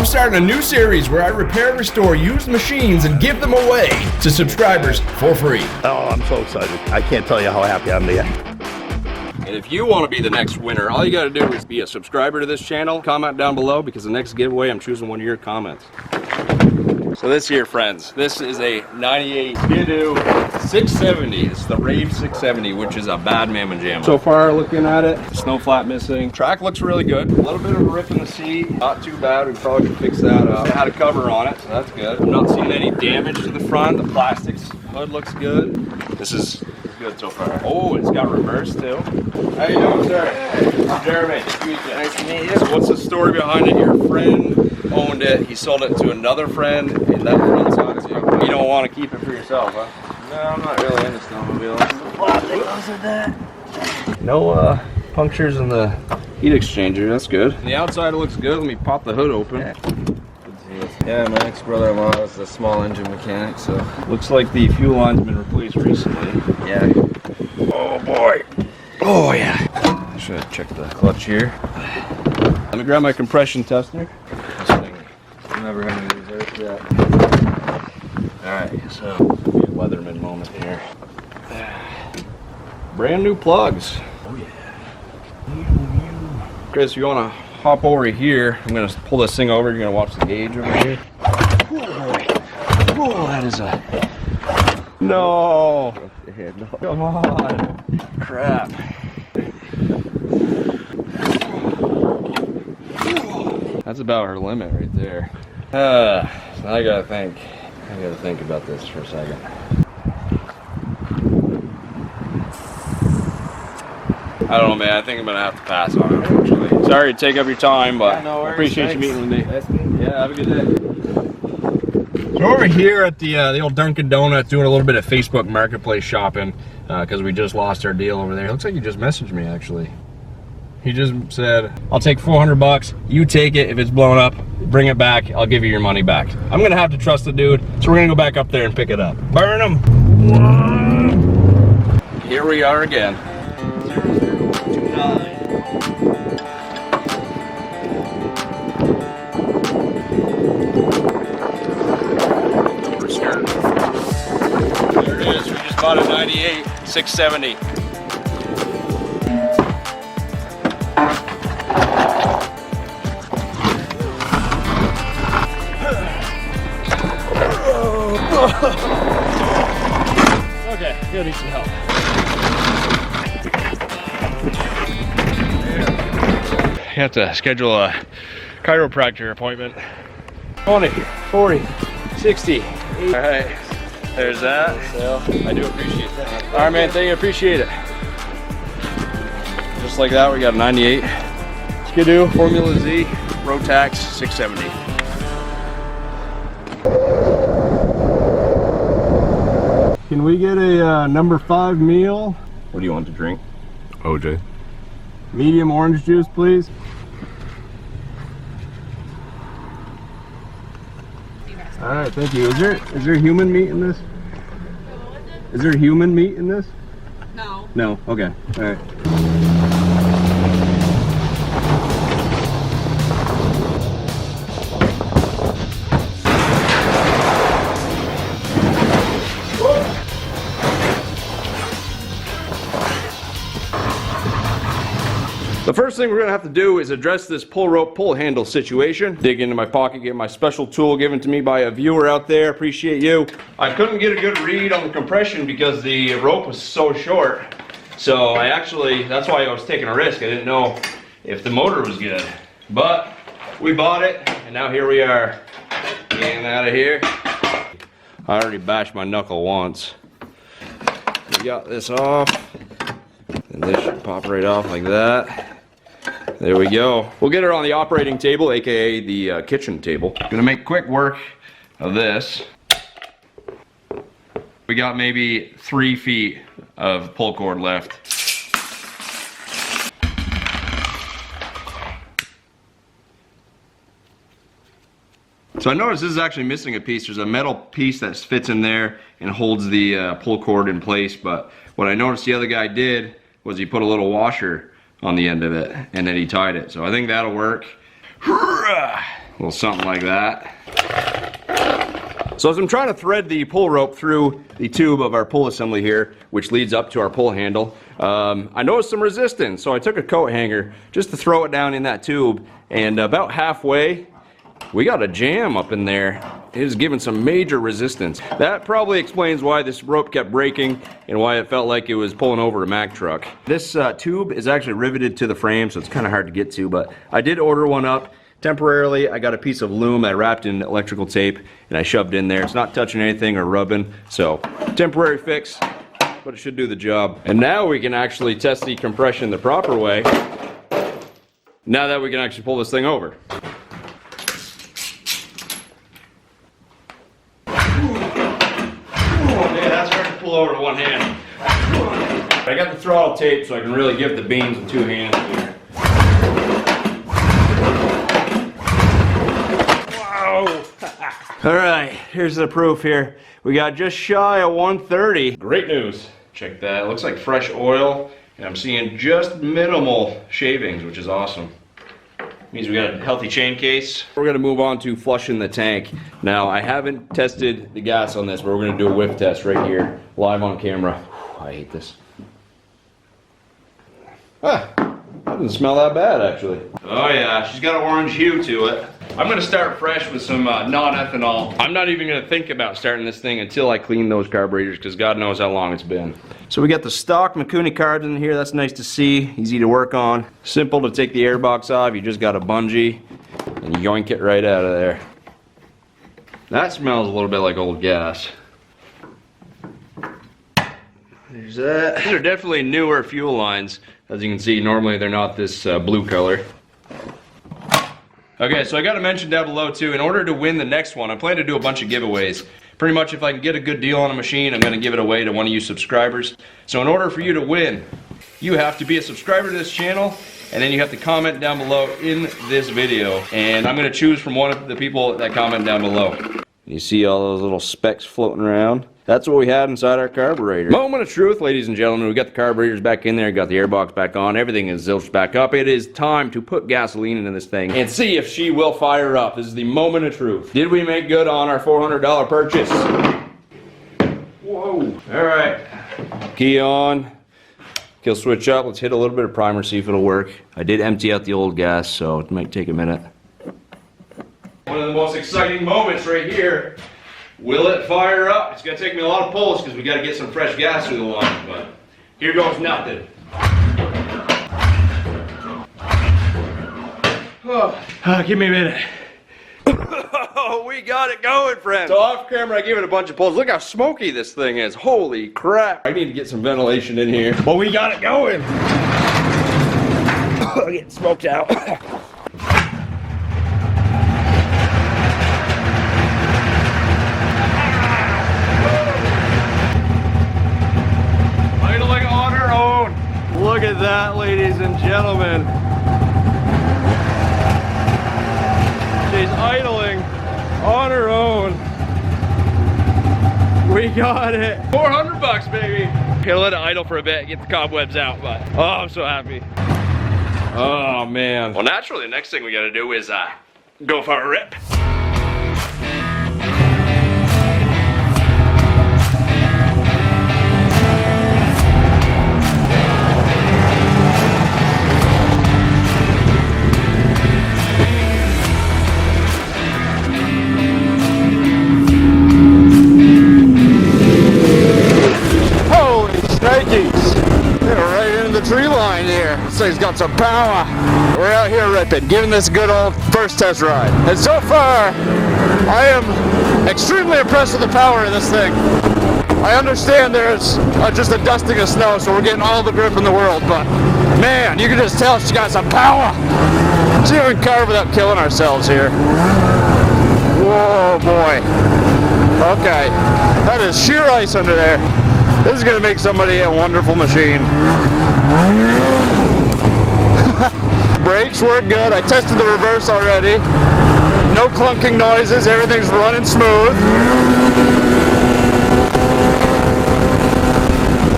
I'm starting a new series where I repair and restore used machines and give them away to subscribers for free. Oh, I'm so excited. I can't tell you how happy I'm there. And if you want to be the next winner, all you got to do is be a subscriber to this channel, comment down below, because the next giveaway I'm choosing one of your comments. So this here, friends, this is a 98 Skidoo 670. It's the Rave 670, which is a bad mamma jamma. So far, looking at it, snow flat missing. Track looks really good. A little bit of a rip in the seat, not too bad. We probably could fix that up. It had a cover on it, so that's good. I'm not seeing any damage to the front. The plastics hood looks good. This is good so far. Oh, it's got reverse too. How you doing, sir? Hey. I'm Jeremy. Nice to meet you. So what's the story behind it? Your friend owned it. He sold it to another friend, and that friend sold it to you. You don't want to keep it for yourself, huh? No, I'm not really into snowmobiles. The flap that goes with that. No punctures in the heat exchanger. That's good. On the outside it looks good. Let me pop the hood open. Yeah, my ex-brother-in-law was a small engine mechanic, so. Looks like the fuel line's been replaced recently. Yeah. Oh boy. Oh yeah. I should have checked the clutch here. Let me grab my compression tester. This thing, I'm never having to reverse that. Alright, so be a Weatherman moment here. Brand new plugs. Oh yeah. Chris, you wanna hop over here? I'm gonna pull this thing over. You're gonna watch the gauge over here. Oh boy. Oh, that is a no. Come on. Crap. That's about her limit right there. So I gotta think about this for a second. I don't know, man. I think I'm gonna have to pass on it, unfortunately. Sorry to take up your time, but yeah, no worries. I appreciate you meeting with me. Nice meeting you. Yeah, have a good day. So over here at the old Dunkin' Donuts, doing a little bit of Facebook Marketplace shopping because we just lost our deal over there. It looks like you just messaged me, actually. He just said, I'll take 400 bucks. You take it. If it's blown up, bring it back. I'll give you your money back. I'm going to have to trust the dude. So we're going to go back up there and pick it up. Burn him. Here we are again. 0029. There it is. We just bought a 98 670. Okay, he'll need some help. You have to schedule a chiropractor appointment. 20, 40, 60, 80. All right, there's that. So I do appreciate that. All right, man, thank you, appreciate it. Just like that, we got a 98 Skidoo Formula Z Rotax 670. Can we get a number 5 meal? What do you want to drink? OJ. Medium orange juice, please. All right, thank you. Is there human meat in this? Is there human meat in this? No. No. Okay. All right. The first thing we're gonna have to do is address this pull rope, pull handle situation. Dig into my pocket, get my special tool given to me by a viewer out there. Appreciate you. I couldn't get a good read on the compression because the rope was so short. So that's why I was taking a risk. I didn't know if the motor was good. But we bought it, and now here we are. Getting out of here. I already bashed my knuckle once. We got this off. And this should pop right off like that. There we go. We'll get her on the operating table, aka the kitchen table. Gonna make quick work of this. We got maybe 3 feet of pull cord left. So I noticed this is actually missing a piece. There's a metal piece that fits in there and holds the pull cord in place, but what I noticed the other guy did was he put a little washer on the end of it and then he tied it. So I think that'll work. little something like that. So as I'm trying to thread the pull rope through the tube of our pull assembly here, which leads up to our pull handle, I noticed some resistance, so I took a coat hanger just to throw it down in that tube, and about halfway, we got a jam up in there. It is giving some major resistance. That probably explains why this rope kept breaking and why it felt like it was pulling over a Mack truck. This tube is actually riveted to the frame, so it's kind of hard to get to, but I did order one up. Temporarily, I got a piece of loom I wrapped in electrical tape and I shoved in there. It's not touching anything or rubbing, so temporary fix, but it should do the job. And now we can actually test the compression the proper way, now that we can actually pull this thing over. Yeah, that's hard to pull over with one hand. I got the throttle taped so I can really give the beams with two hands here. All right, here's the proof here. We got just shy of 130. Great news. Check that. It looks like fresh oil, and I'm seeing just minimal shavings, which is awesome. Means we got a healthy chain case. We're gonna move on to flushing the tank. Now, I haven't tested the gas on this, but we're gonna do a whiff test right here, live on camera. Whew, I hate this. Ah, that doesn't smell that bad, actually. Oh yeah, she's got an orange hue to it. I'm gonna start fresh with some non-ethanol. I'm not even gonna think about starting this thing until I clean those carburetors, because God knows how long it's been. So we got the stock Mikuni carbs in here. That's nice to see, easy to work on. Simple to take the air box off. You just got a bungee and you yoink it right out of there. That smells a little bit like old gas. There's that. These are definitely newer fuel lines. As you can see, normally they're not this blue color. Okay, so I gotta mention down below too, in order to win the next one, I plan to do a bunch of giveaways. Pretty much if I can get a good deal on a machine, I'm gonna give it away to one of you subscribers. So in order for you to win, you have to be a subscriber to this channel, and then you have to comment down below in this video. And I'm gonna choose from one of the people that comment down below. You see all those little specks floating around? That's what we had inside our carburetor. Moment of truth, ladies and gentlemen. We got the carburetors back in there, got the airbox back on, everything is zilched back up. It is time to put gasoline into this thing and see if she will fire up. This is the moment of truth. Did we make good on our $400 purchase? Whoa. All right. Key on. Kill switch up. Let's hit a little bit of primer, see if it'll work. I did empty out the old gas, so it might take a minute. One of the most exciting moments right here. Will it fire up? It's gonna take me a lot of pulls because we gotta get some fresh gas through the line, but here goes nothing. Give me a minute. Oh, we got it going, friends. So off camera, I gave it a bunch of pulls. Look how smoky this thing is. Holy crap. I need to get some ventilation in here. But we got it going. Getting smoked out. Look at that, ladies and gentlemen. She's idling on her own. We got it. 400 bucks, baby. Gonna let it idle for a bit, get the cobwebs out, but oh, I'm so happy. Oh, man. Well, naturally, the next thing we gotta do is go for a rip. Tree line here. This thing's got some power. We're out here ripping, giving this a good old first test ride. And so far, I am extremely impressed with the power of this thing. I understand there's just a dusting of snow, so we're getting all the grip in the world, but man, you can just tell she's got some power. Let's even carve without killing ourselves here. Whoa, boy. Okay, that is sheer ice under there. This is going to make somebody a wonderful machine. Brakes work good. I tested the reverse already. No clunking noises. Everything's running smooth.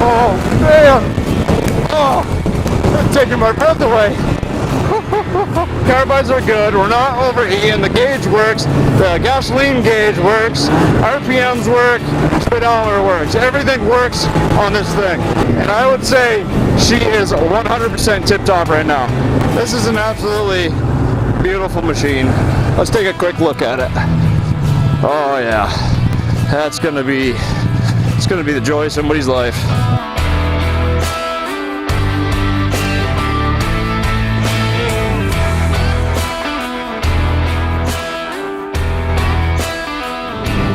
Oh, man. Oh, that's taking my breath away. Carbines are good. We're not overheating. The gauge works. The gasoline gauge works. RPMs work. Speedometer works. Everything works on this thing. And I would say she is 100% tip-top right now. This is an absolutely beautiful machine. Let's take a quick look at it. Oh yeah, it's gonna be the joy of somebody's life.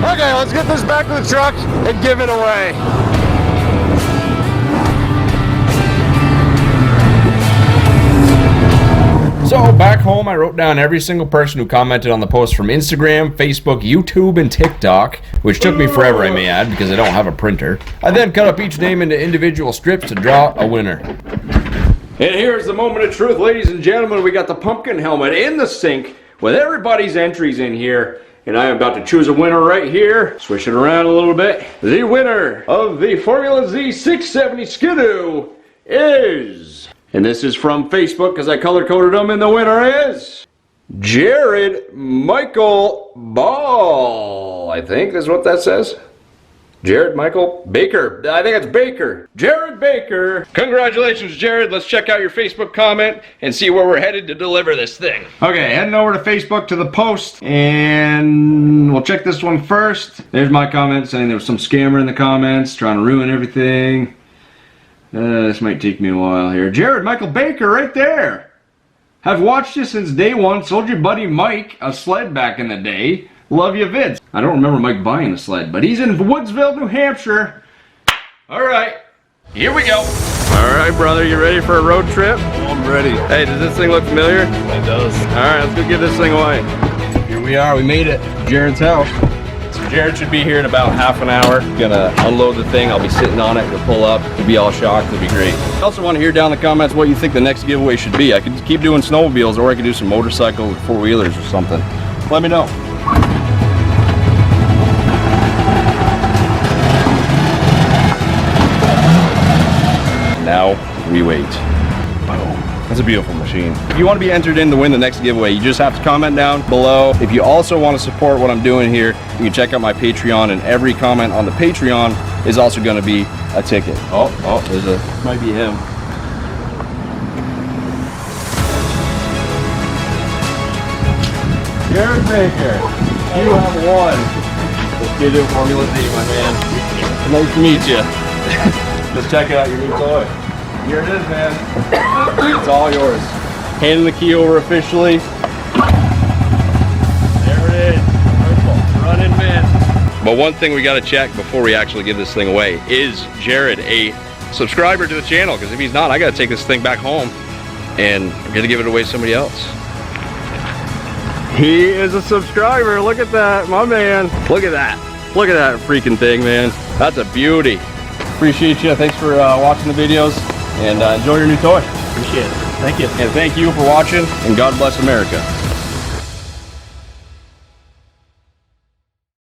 Okay, let's get this back to the truck and give it away. So back home, I wrote down every single person who commented on the post from Instagram, Facebook, YouTube, and TikTok, which took me forever, I may add, because I don't have a printer. I then cut up each name into individual strips to draw a winner. And here's the moment of truth, ladies and gentlemen. We got the pumpkin helmet in the sink with everybody's entries in here. And I am about to choose a winner right here. Swish it around a little bit. The winner of the Formula Z 670 Skidoo is... And this is from Facebook because I color-coded them, and the winner is... Jared Michael Ball. I think that's what that says. Jared Michael Baker. I think it's Baker. Jared Baker. Congratulations, Jared. Let's check out your Facebook comment and see where we're headed to deliver this thing. Okay, heading over to Facebook to the post, and we'll check this one first. There's my comment saying there was some scammer in the comments trying to ruin everything. This might take me a while here. Jared Michael Baker right there. Have watched you since day one. Sold your buddy Mike a sled back in the day. Love your vids. I don't remember Mike buying a sled, but he's in Woodsville, New Hampshire. All right, here we go. All right, brother, you ready for a road trip? I'm ready. Hey, does this thing look familiar? It does. All right, let's go give this thing away. Here we are, we made it. Jared's house. So Jared should be here in about half an hour. Gonna unload the thing. I'll be sitting on it. He'll pull up. He'll be all shocked. It'll be great. I also want to hear down in the comments what you think the next giveaway should be. I could keep doing snowmobiles, or I could do some motorcycle four-wheelers or something. Let me know. Now we wait. That's a beautiful machine. If you want to be entered in to win the next giveaway, you just have to comment down below. If you also want to support what I'm doing here, you can check out my Patreon, and every comment on the Patreon is also going to be a ticket. Oh, there's a, might be him. Jared Baker, you have won the Skidoo Formula Z, my man. Nice to meet you. Just check out your new toy. Here it is, man. It's all yours. Handing the key over officially. There it is. Running man. But one thing we got to check before we actually give this thing away, is Jared a subscriber to the channel? Because if he's not, I got to take this thing back home and I'm going to give it away to somebody else. He is a subscriber. Look at that, my man. Look at that. Look at that freaking thing, man. That's a beauty. Appreciate you. Thanks for watching the videos, and enjoy your new toy. Appreciate it. Thank you. And thank you for watching, and God bless America.